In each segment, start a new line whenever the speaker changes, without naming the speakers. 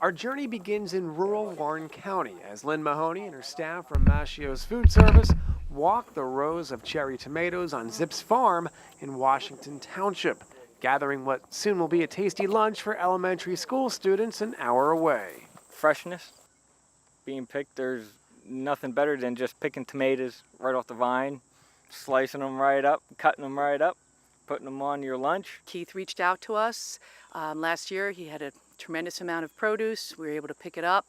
Our journey begins in rural Warren County as Lynn Mahoney and her staff from Maschio's Food Service walk the rows of cherry tomatoes on Zip's farm in Washington Township, gathering what soon will be a tasty lunch for elementary school students an hour away.
Freshness, being picked, there's nothing better than just picking tomatoes right off the vine, slicing them right up, cutting them right up, putting them on your lunch.
Keith reached out to us last year. He had a tremendous amount of produce. We were able to pick it up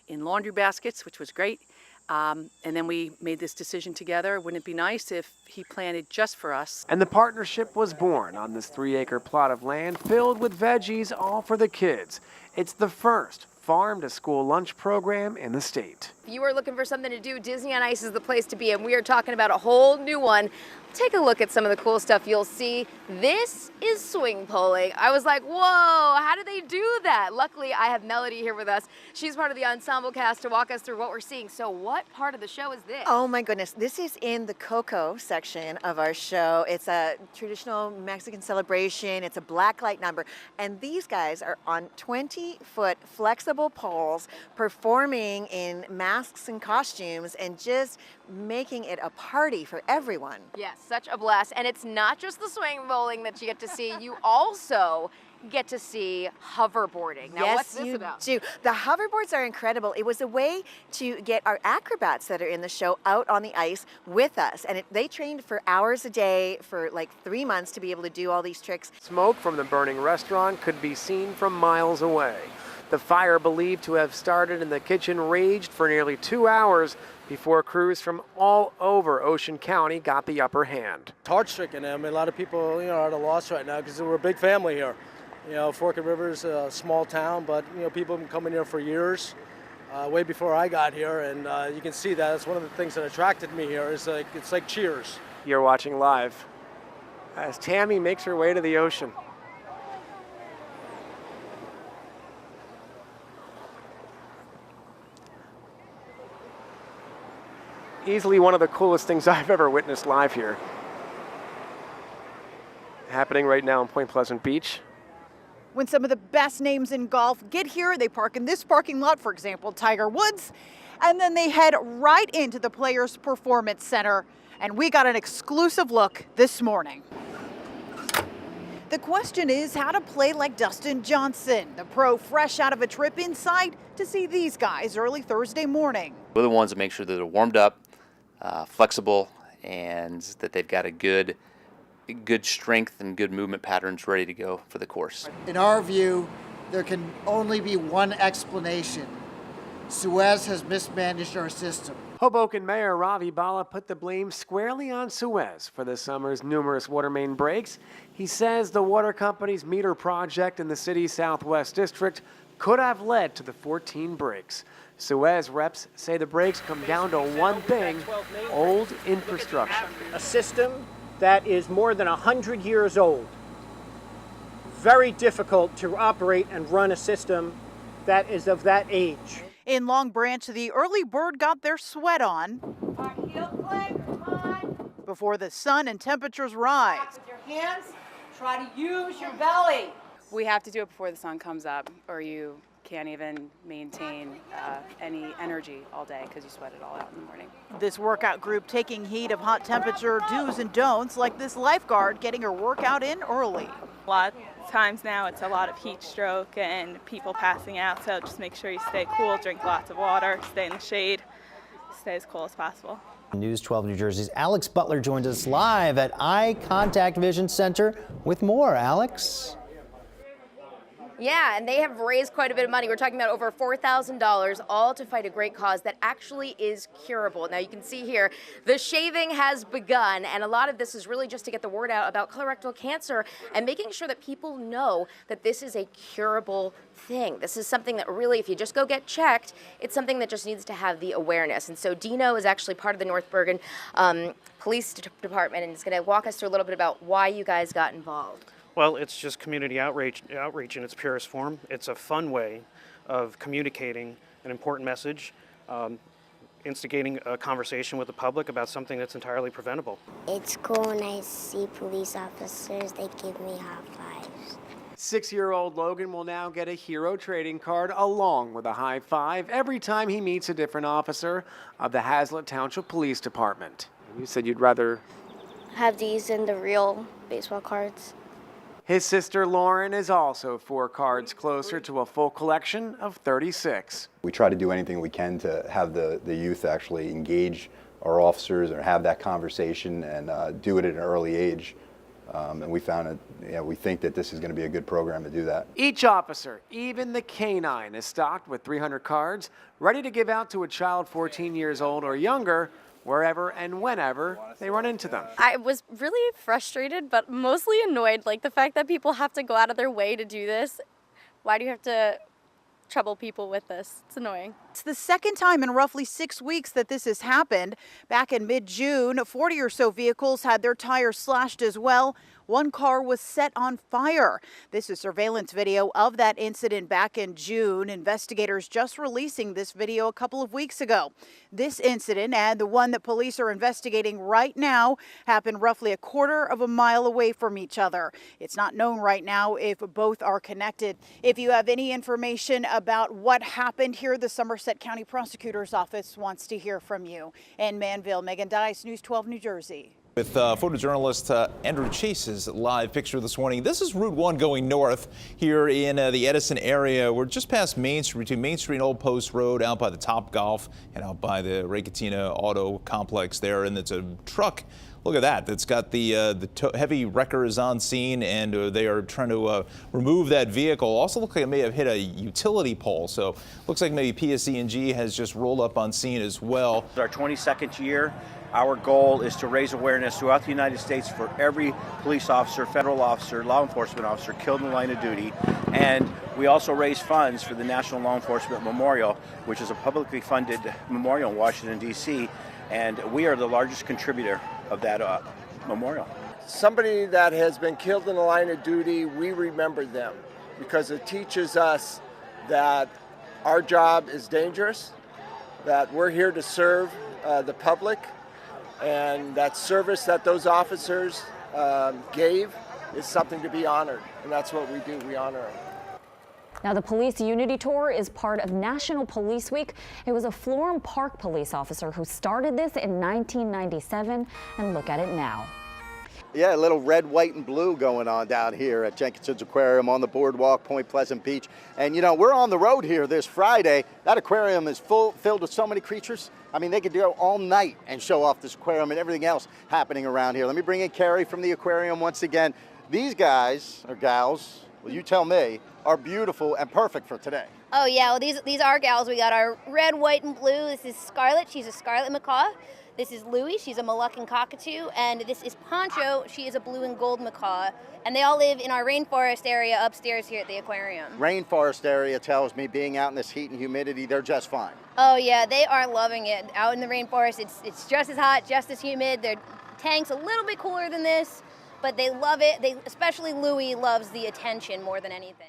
in laundry baskets, which was great. And then we made this decision together. Wouldn't it be nice if he planted just for us?
And the partnership was born on this 3-acre plot of land filled with veggies, all for the kids. It's the first farm-to-school lunch program in the state.
If you are looking for something to do, Disney on Ice is the place to be, and we are talking about a whole new one. Take a look at some of the cool stuff you'll see. This is swing poling. I was like, whoa, how do they do that? Luckily, I have Melody here with us. She's part of the ensemble cast to walk us through what we're seeing. So what part of the show is this?
Oh my goodness, this is in the Coco section of our show. It's a traditional Mexican celebration. It's a blacklight number. And these guys are on 20-foot flexible poles performing in masks and costumes and just making it a party for everyone.
Yes, such a blast. And it's not just the swing bowling that you get to see. You also get to see hoverboarding. Now,
yes,
what's this about?
You do. The hoverboards are incredible. It was a way to get our acrobats that are in the show out on the ice with us. And they trained for hours a day for like 3 months to be able to do all these tricks.
Smoke from the burning restaurant could be seen from miles away. The fire, believed to have started in the kitchen, raged for nearly 2 hours before crews from all over Ocean County got the upper hand.
It's heart-stricken. I mean, a lot of people, are at a loss right now because we're a big family here. Fork and River is a small town, but people have been coming here for years, way before I got here, and you can see that. It's one of the things that attracted me here. It's like Cheers.
You're watching live as Tammy makes her way to the ocean. Easily one of the coolest things I've ever witnessed live here. Happening right now in Point Pleasant Beach.
When some of the best names in golf get here, they park in this parking lot, for example, Tiger Woods, and then they head right into the Players Performance Center. And we got an exclusive look this morning. The question is how to play like Dustin Johnson, the pro fresh out of a trip inside to see these guys early Thursday morning.
We're the ones that make sure that they're warmed up, flexible, and that they've got a good strength and good movement patterns ready to go for the course.
In our view, there can only be one explanation. Suez has mismanaged our system.
Hoboken Mayor Ravi Bala put the blame squarely on Suez for this summer's numerous water main breaks. He says the water company's meter project in the city's southwest district could have led to the 14 breaks. Suez reps say the breaks come down to one thing: old infrastructure.
A system that is more than 100 years old. Very difficult to operate and run a system that is of that age.
In Long Branch, the early bird got their sweat on before the sun and temperatures rise.
With your hands, try to use your belly.
We have to do it before the sun comes up, or you can't even maintain any energy all day because you sweat it all out in the morning.
This workout group taking heed of hot temperature do's and don'ts, like this lifeguard getting her workout in early.
A lot of times now it's a lot of heat stroke and people passing out, so just make sure you stay cool, drink lots of water, stay in the shade, stay as cool as possible.
News 12 New Jersey's Alex Butler joins us live at Eye Contact Vision Center with more. Alex?
Yeah, and they have raised quite a bit of money. We're talking about over $4,000, all to fight a great cause that actually is curable. Now you can see here, the shaving has begun, and a lot of this is really just to get the word out about colorectal cancer and making sure that people know that this is a curable thing. This is something that really, if you just go get checked, it's something that just needs to have the awareness. And so Dino is actually part of the North Bergen Police Department, and is going to walk us through a little bit about why you guys got involved.
Well, it's just community outreach in its purest form. It's a fun way of communicating an important message, instigating a conversation with the public about something that's entirely preventable.
It's cool when I see police officers, they give me high fives.
6-year-old Logan will now get a hero trading card along with a high five every time he meets a different officer of the Hazlet Township Police Department. You said you'd rather
have these than the real baseball cards.
His sister Lauren is also 4 cards closer to a full collection of 36.
We try to do anything we can to have the youth actually engage our officers or have that conversation and do it at an early age. And we found that, we think that this is going to be a good program to do that.
Each officer, even the canine, is stocked with 300 cards, ready to give out to a child 14 years old or younger, wherever and whenever they run into them.
I was really frustrated, but mostly annoyed, like the fact that people have to go out of their way to do this. Why do you have to trouble people with this? It's annoying.
It's the second time in roughly 6 weeks that this has happened. Back in mid-June, 40 or so vehicles had their tires slashed as well. One car was set on fire. This is surveillance video of that incident back in June. Investigators just releasing this video a couple of weeks ago. This incident and the one that police are investigating right now happened roughly a quarter of a mile away from each other. It's not known right now if both are connected. If you have any information about what happened here, the Somerset County Prosecutor's Office wants to hear from you. In Manville, Megan Dice, News 12 New Jersey.
With photojournalist Andrew Chase's live picture this morning. This is Route 1 going north here in the Edison area. We're just past Main Street, between Main Street and Old Post Road, out by the Top Golf and out by the Ray Cattina Auto Complex there. And it's a truck. Look at that. That's got the heavy wreckers on scene, and they are trying to remove that vehicle. Also looks like it may have hit a utility pole. So looks like maybe PSE&G has just rolled up on scene as well.
It's our 22nd year. Our goal is to raise awareness throughout the United States for every police officer, federal officer, law enforcement officer killed in the line of duty. And we also raise funds for the National Law Enforcement Memorial, which is a publicly funded memorial in Washington, D.C. And we are the largest contributor of that memorial.
Somebody that has been killed in the line of duty, we remember them because it teaches us that our job is dangerous, that we're here to serve the public, and that service that those officers gave is something to be honored, and that's what we do, we honor them.
Now, the Police Unity Tour is part of National Police Week. It was a Florham Park police officer who started this in 1997, and look at it now.
Yeah, a little red, white, and blue going on down here at Jenkinson's Aquarium on the boardwalk, Point Pleasant Beach. And, we're on the road here this Friday. That aquarium is filled with so many creatures. I mean, they could go all night and show off this aquarium and everything else happening around here. Let me bring in Carrie from the aquarium once again. These guys, or gals, well, you tell me, are beautiful and perfect for today.
Oh yeah, well these are gals. We got our red, white, and blue. This is Scarlet. She's a scarlet macaw. This is Louie. She's a Moluccan cockatoo. And this is Poncho. She is a blue and gold macaw. And they all live in our rainforest area upstairs here at the aquarium.
Rainforest area tells me, being out in this heat and humidity, they're just fine.
Oh yeah, they are loving it. Out in the rainforest, it's just as hot, just as humid. Their tank's a little bit cooler than this, but they love it. Especially Louie loves the attention more than anything.